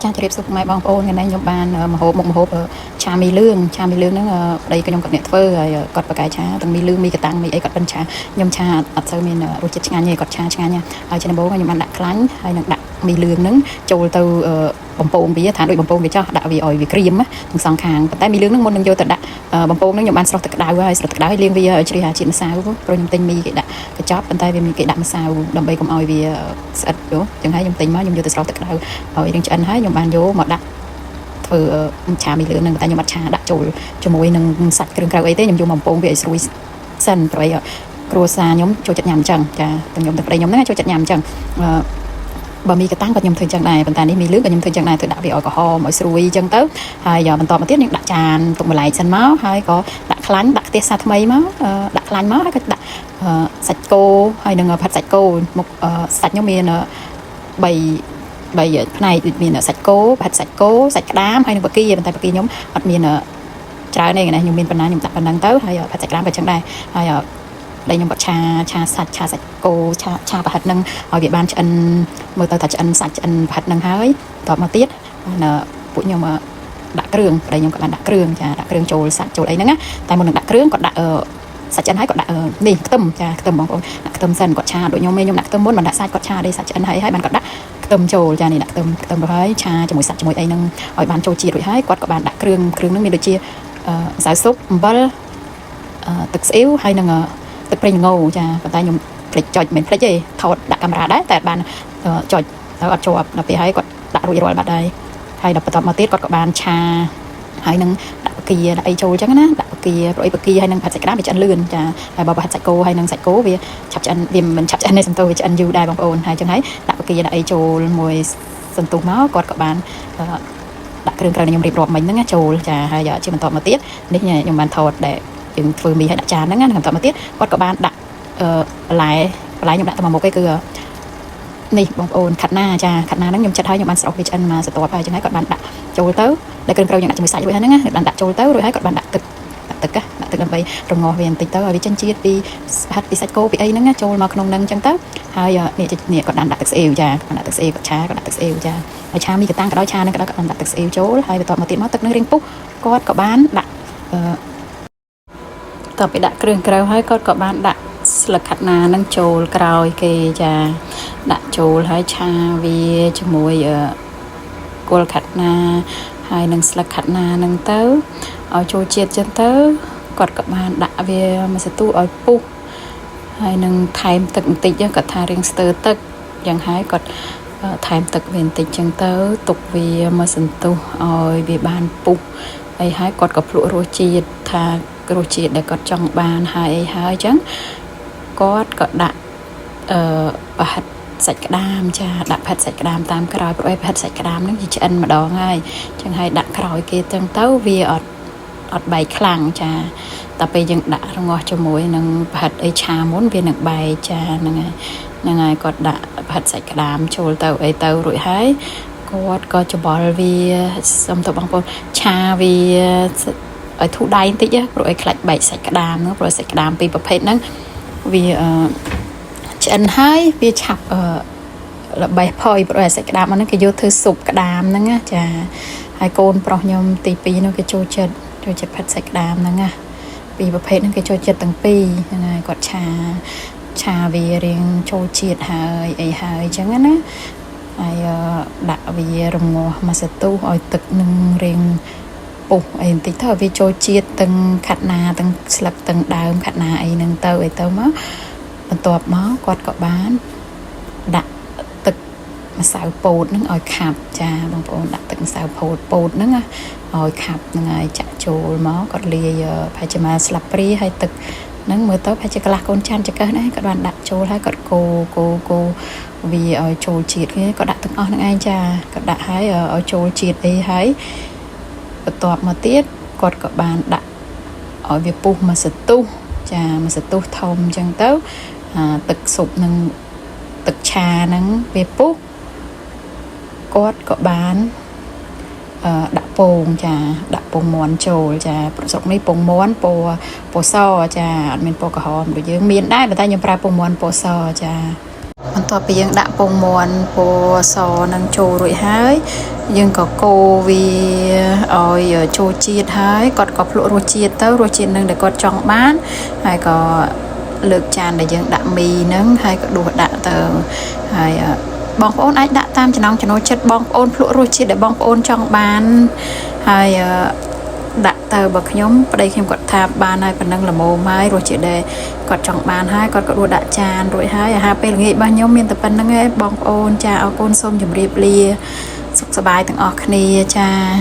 ចាជម្រាបសួរម៉ែបងប្អូនថ្ងៃនេះខ្ញុំបានមកហូបមុខម្ហូបឆាមីលឿងហ្នឹងប្តីខ្ញុំគាត់អ្នកធ្វើហើយគាត់បកកាយឆាទាំងមីលឿងមីកតាំងមីអីគាត់បិណ្ឌឆាខ្ញុំឆាអត់សូវមានរសជាតិឆ្ងាញ់ទេគាត់ឆាឆ្ងាញ់ហើយចំពោះខ្ញុំបានដាក់ខ្លាញ់ហើយនឹងដាក់មីលឿងហ្នឹងចូលទៅបំពងវាថាដូចបំពងវាចោះដាក់វាឲ្យវាក្រៀមទាំងសងខាងប៉ុន្តែមីលឿងហ្នឹងមុននឹងយកទៅដាក់បំពងហ្នឹងខ្ញុំបានស្រោះទឹកក្តៅហើយស្រោះទឹកក្តៅហើយលាងវាជ្រះជាតិម្សៅព្រោះខ្ញុំទិញមីគេដាក់កញ្ចប់ប៉ុន្តែវាមានគេដាក់ម្សៅដើម្បីកុំឲ្យវាស្អិតយោចឹងហើយខ្ញុំទិញមកខ្ញុំយកទៅស្រោះទឹកក្តៅឲ្យរៀងឆ្អិនហើយខ្ញុំបានយកមកដាក់ធ្វើឆាមីលឿងហ្នឹងតែខ្ញុំអត់ឆាដាក់ចូលជាមួយនឹងសាច់គ្រឿងក្រៅអីទេខ្ញុំយកមកបំពងវាឲ្យស្រួយសិនព្រោះគ្រួសារខ្ញុំចូលចិត្តញ៉ាំអញ្ចឹងចាទាំងខ្ញុំទាំងប្តីខ្ញុំហ្នឹងចូលចិត្តញ៉ាំអញ្ចឹងបើមីកតាំងក៏ខ្ញុំធ្វើអញ្ចឹងដែរប៉ុន្តែនេះមីលឿងក៏ខ្ញុំធ្វើអញ្ចឹងដែរធ្វើដាក់វាឲ្យក្រហមឲ្យស្រួយអញ្ចឹងទៅហើយបន្តមកទៀតខ្ញុំដាក់ចានទុកម្លែកសិនមកហើយក៏ដាក់ខ្លាញ់ដាក់ខ្ទះសាថ្មីមកដាក់ខ្លាញ់មកហើយក៏ដាក់សាច់គោហើយនឹងផាត់សាច់គោមុខសាច់ខ្ញុំមាន3ផ្នែកដូចមានសាច់គោផាត់សាច់គោសាច់ក្តាមហើយនឹងបកាប៉ុន្តែបកាខ្ញុំអត់មានច្រើនទេណាខ្ញុំមានប៉ុណ្ណាខ្ញុំដាក់ប៉ុណ្ណឹងទៅហើយផាត់សាច់ក្តាមក៏អញ្ចឹងដែរហើយដែលខ្ញុំបាត់ឆាសាច់គោឆាប្រហិតហ្នឹងឲ្យវាបានឆ្អិនមើលទៅថាឆ្អិនសាច់ឆ្អិនប្រហិតហ្នឹងហើយតបមកទៀតពួកខ្ញុំដាក់គ្រឿងប្តីខ្ញុំក៏បានដាក់គ្រឿងចាដាក់គ្រឿងចូលសាច់ចូលអីហ្នឹងណាតែមុននឹងដាក់គ្រឿងគាត់ដាក់សាច់ឆ្អិនហើយគាត់ដាក់នេះខ្ទឹមចាខ្ទឹមបងប្អូនដាក់ខ្ទឹមសិនគាត់ឆាដូចខ្ញុំដាក់ខ្ទឹមមុនមិនដាក់សាច់គាត់ឆាទេសាច់ឆ្អិនហើយបានគាត់ដាក់ខ្ទឹមចូលចានេះដាក់ខ្ទឹមរួចហើយឆាជាមួយសាច់ជាមួយអីហ្នឹងឲ្យបានចូលជាតិរួចហើយគាត់ក៏បានដាក់គ្រឿងហ្នឹងមានដូចជាម្សៅស៊ុបអំបិលទឹកស្អ៊ីវហើយនឹងទឹកប្រេងល្ងចាប៉ុន្តែខ្ញុំភ្លេចចុចមិនភ្លេចទេថតដាក់កាមេរ៉ាដែរតែបានចុចទៅអត់ជាប់ដល់ពេលហើយគាត់ដាក់រួចរាល់បាត់ហើយដល់បន្តមកទៀតគាត់ក៏បានឆាហើយនឹងដាក់បកាដាក់អីចូលអញ្ចឹងណាដាក់បកាព្រោះអីបកាហើយនឹងផាត់សាច់ក្តាមវាឆ្អិនលឿនចាហើយបើផាត់សាច់គោហើយនឹងសាច់គោវាឆាប់ឆ្អិនវាមិនឆាប់ឆ្អិនទេសន្ទុះវាឆ្អិនយូរដែរបងប្អូនហើយអញ្ចឹងហើយដាក់បកាដាក់អីចូលមួយសន្ទុះមកគាត់ក៏បានដាក់គ្រឿងក្រៅខ្ញុំរៀបរាប់មិញហ្នឹងចូលចាហើយជាបន្តមកទៀតនេះខ្ញុំបានថតដែលយើងធ្វើមីឲ្យដាក់ចានហ្នឹងណាបន្តមកទៀតគាត់ក៏បានដាក់បន្លែខ្ញុំដាក់ទៅមកមុខគេគឺនេះបងប្អូនខាត់ណាចាខាត់ណាហ្នឹងខ្ញុំចិត្តឲ្យខ្ញុំបានស្រោះវាឆ្អិនមកសតបហើយចឹងហើយគាត់បានដាក់ចូលទៅដែលគ្រឿងក្រៅយើងដាក់ជាមួយសាច់រួចហើយហ្នឹងណាបានដាក់ចូលទៅរួចហើយគាត់បានដាក់ទឹកដើម្បីរងាស់វាបន្តិចទៅឲ្យវាចិញ្ជាតិពីប្រហិតពីសាច់គោពីអីហ្នឹងចូលមកក្នុងហ្នឹងចឹងទៅហើយនេះគាត់បានដាក់ទឹកស្អ៊ីវចាគាត់ដាក់ទឹកស្អ៊ីវគាត់ឆាគាត់ដាក់ទឹកស្អ៊ីវចាហើយឆាមីកតាំងក៏ដោយឆាហ្នឹងក៏ដោយគាត់បានដាក់ទឹកស្អ៊ីវចូលហើយបន្ទាប់មកទៀតមកទឹកនឹងរៀងពុះគាត់ក៏បានដាក់តទៅដាក់គ្រឿងក្រៅហើយគាត់ក៏បានដាក់ស្លឹកខាត់ណានឹងចូលក្រោយគេចាដាក់ចូលហើយឆាវាជាមួយគល់ខាត់ណាហើយនឹងស្លឹកខាត់ណានឹងទៅឲ្យចូលជាតិចឹងទៅគាត់ក៏បានដាក់វាមួយសន្ទុះឲ្យពុះហើយនឹងថែមទឹកបន្តិចគាត់ថារៀងស្ទើរទឹកយ៉ាងហើយគាត់ថែមទឹកវាបន្តិចចឹងទៅទុកវាមួយសន្ទុះឲ្យវាបានពុះអីហើយគាត់ក៏ភ្លក់រសជាតិថារសជាតិដែលគាត់ចង់បានហើយអីហើយចឹងគាត់ក៏ដាក់ប្រហិតសាច់ក្តាមចាដាក់ផិតសាច់ក្តាមតាមក្រោយព្រោះឯផិតសាច់ក្តាមហ្នឹងវាឆ្អិនម្ដងហើយចឹងហើយដាក់ក្រោយគេទាំងទៅវាអត់បែកខ្លាំងចាតែពេលយើងដាក់រងាស់ជាមួយនឹងប្រហិតអីឆាមុនវានឹងបែកចាហ្នឹងហើយគាត់ដាក់ប្រហិតសាច់ក្តាមចូលទៅអីទៅរួចហើយគាត់ក៏ច្បល់វាសុំទៅបងប្អូនឆាវាឲ្យធូរដៃបន្តិចព្រោះឲ្យខ្លាច់បែកសាច់ក្តាមហ្នឹងព្រោះសាច់ក្តាមពីរប្រភេទហ្នឹងវាឆ្អិនហើយវាឆាប់ល្បេះផុយព្រោះសាច់ក្តាមហ្នឹងគេយកធ្វើស៊ុបក្តាមហ្នឹងណាចាហើយកូនប្រុសខ្ញុំទី2នោះគេចូលចិត្តផិតសាច់ក្តាមហ្នឹងណាពីរប្រភេទហ្នឹងគេចូលចិត្តទាំងពីរហ្នឹងហើយគាត់ឆាវារៀងចូលជាតិហើយអីហើយអញ្ចឹងណាហើយដាក់វារងាស់មួយសន្ទុះឲ្យទឹកនឹងរៀងពុះអីបន្តិចទៅឲ្យវាចូលជាតិទាំងខាត់ណាទាំងស្លឹកទាំងដើមខាត់ណាអីហ្នឹងទៅឲ្យទៅមកបន្ទាប់មកគាត់ក៏បានដាក់ទឹកម្សៅពោតហ្នឹងឲ្យខាប់ចាបងប្អូនដាក់ទឹកម្សៅពោតហ្នឹងឲ្យខាប់ហ្នឹងហើយចាក់ចូលមកគាត់លាយប្រហែលជាស្លាបព្រាហើយទឹកហ្នឹងមើលទៅប្រហែលជាកន្លះកូនចានចង្កឹះដែរគាត់បានដាក់ចូលហើយគាត់កូរវាឲ្យចូលជាតិគេគាត់ដាក់ទាំងអស់ហ្នឹងឯងចាគាត់ដាក់ហើយឲ្យចូលជាតិអីហើយបន្ទាប់មកទៀតគាត់ក៏បានដាក់ឲ្យវាពុះមួយសន្ទុះចាមួយសន្ទុះធំអញ្ចឹងទៅទឹកស៊ុបនឹងទឹកឆាហ្នឹងវាពុះគាត់ក៏បានដាក់ពងចាដាក់ពងមាន់ចូលចាប្រសុកនេះពងមាន់ពណ៌សចាអត់មានពណ៌ក្រហមដូចយើងមានដែរប៉ុន្តែខ្ញុំប្រើពងមាន់ពណ៌សចាបន្ទាប់ពីយើងដាក់ពងមាន់ពណ៌សនឹងចូលរួចហើយ dương có cô vì ở chỗ chiết hay có phụ rồi chiết tới rồi chiết nâng để có trong bán hay có lược tràn để dương đạm mì nâng hay có đồ đạn tờ hay bong ôn anh đã tam cho nó chất bong ôn phụ rồi chiết để bong ôn trong bán hay đặt tờ bậc nhóm ở đây khi còn thạp bàn này phần năng là mồ mai rồi chỉ để còn trọng bàn hai còn có đua đã tràn rồi hai hai bên nghĩ bao nhiêu miền tập phần năng ấy bong ôn cha ôn xôm dùm riệp lia sụp sờ bài từng ọt nia cha